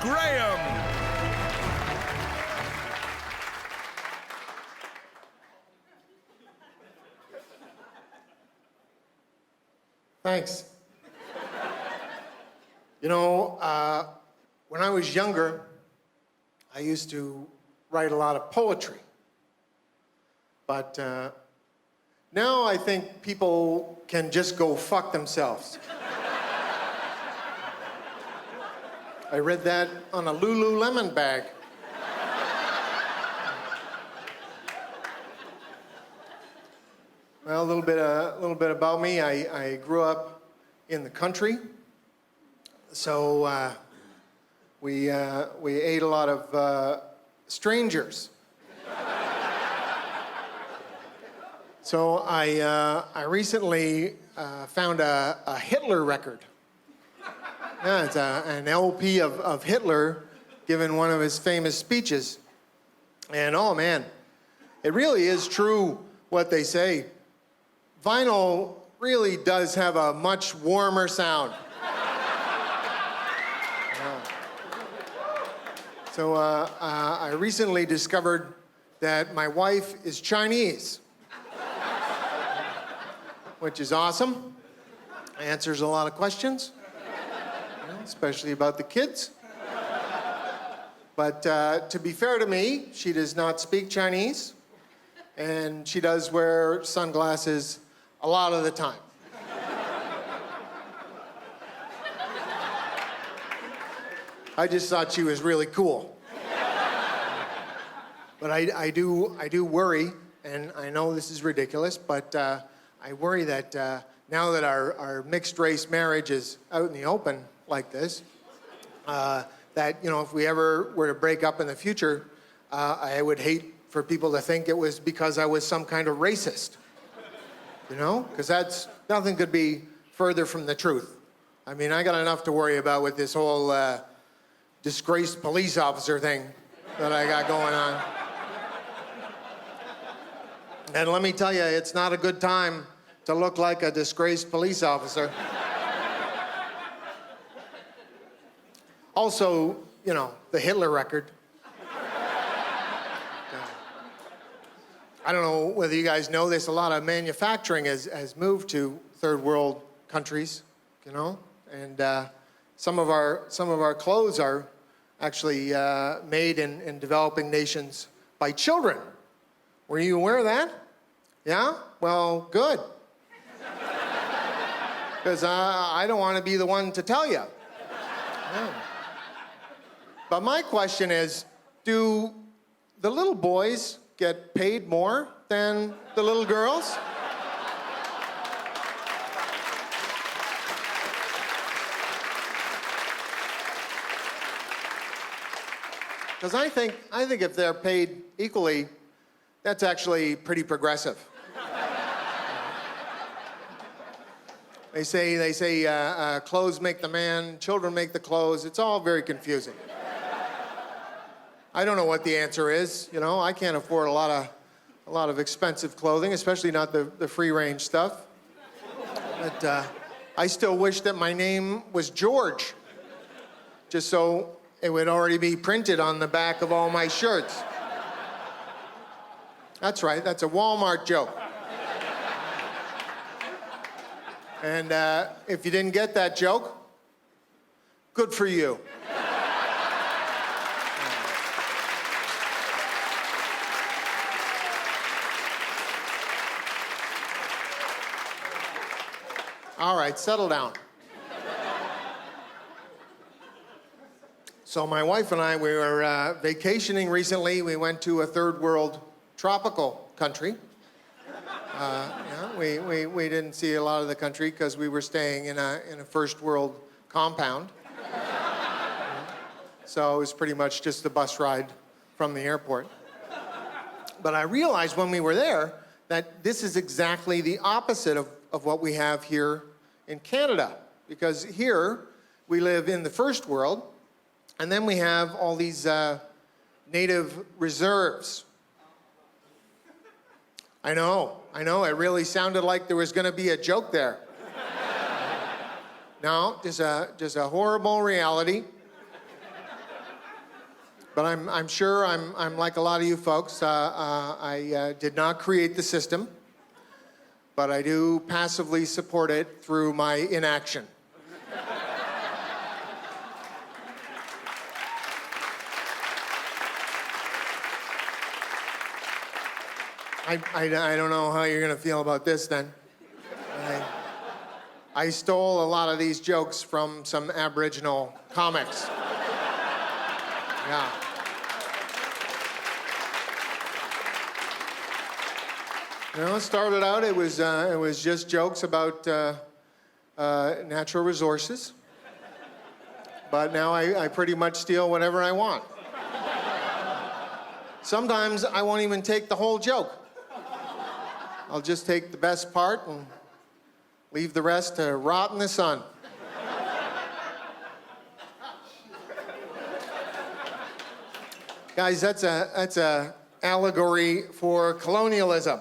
Graham. Thanks. You know, when I was younger, I used to write a lot of poetry. But now I think people can just go fuck themselves. I read that on a Lululemon bag. Well, a little bit about me. I grew up in the country, so we ate a lot of strangers. So I recently found a Hitler record. Yeah, it's an LP of Hitler giving one of his famous speeches. And oh man, it really is true what they say. Vinyl really does have a much warmer sound. Yeah. So I recently discovered that my wife is Chinese, which is awesome. Answers a lot of questions, especially about the kids. But to be fair to me, she does not speak Chinese, and she does wear sunglasses a lot of the time. I just thought she was really cool. But I do worry, and I know this is ridiculous, but I worry that now that our mixed race marriage is out in the open like this, that, you know, if we ever were to break up in the future, I would hate for people to think it was because I was some kind of racist. You know, because that's, nothing could be further from the truth. I mean, I got enough to worry about with this whole disgraced police officer thing that I got going on. And let me tell you, it's not a good time to look like a disgraced police officer. Also, you know, the Hitler record. I don't know whether you guys know this, a lot of manufacturing has moved to third world countries, you know, and some of our clothes are actually made in developing nations by children. Were you aware of that? Yeah? Well, good. Because I don't want to be the one to tell you. Yeah. But my question is, do the little boys get paid more than the little girls? Because I think if they're paid equally, that's actually pretty progressive. They say clothes make the man, children make the clothes. It's all very confusing. I don't know what the answer is. You know, I can't afford a lot of expensive clothing, especially not the free-range stuff. But I still wish that my name was George, just so it would already be printed on the back of all my shirts. That's right, that's a Walmart joke. And if you didn't get that joke, good for you. All right, settle down. So my wife and I, we were vacationing recently. We went to a third world tropical country. We didn't see a lot of the country because we were staying in a first world compound. So it was pretty much just a bus ride from the airport. But I realized when we were there that this is exactly the opposite of what we have here in Canada. Because here, we live in the first world, and then we have all these native reserves. I know, it really sounded like there was gonna be a joke there. No, just a horrible reality. But I'm sure I'm like a lot of you folks. I did not create the system, but I do passively support it through my inaction. I don't know how you're going to feel about this then. I stole a lot of these jokes from some Aboriginal comics. Yeah. You know, it started out, it was just jokes about natural resources. But now I pretty much steal whatever I want. Sometimes I won't even take the whole joke. I'll just take the best part and leave the rest to rot in the sun. Guys, that's a allegory for colonialism.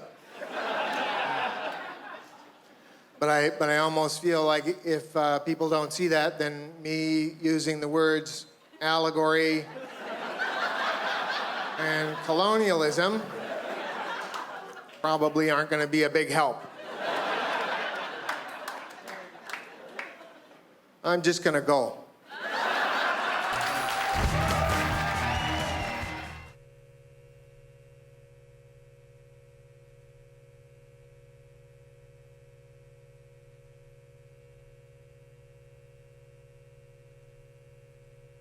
But I almost feel like if people don't see that, then me using the words allegory and colonialism probably aren't going to be a big help. I'm just going to go.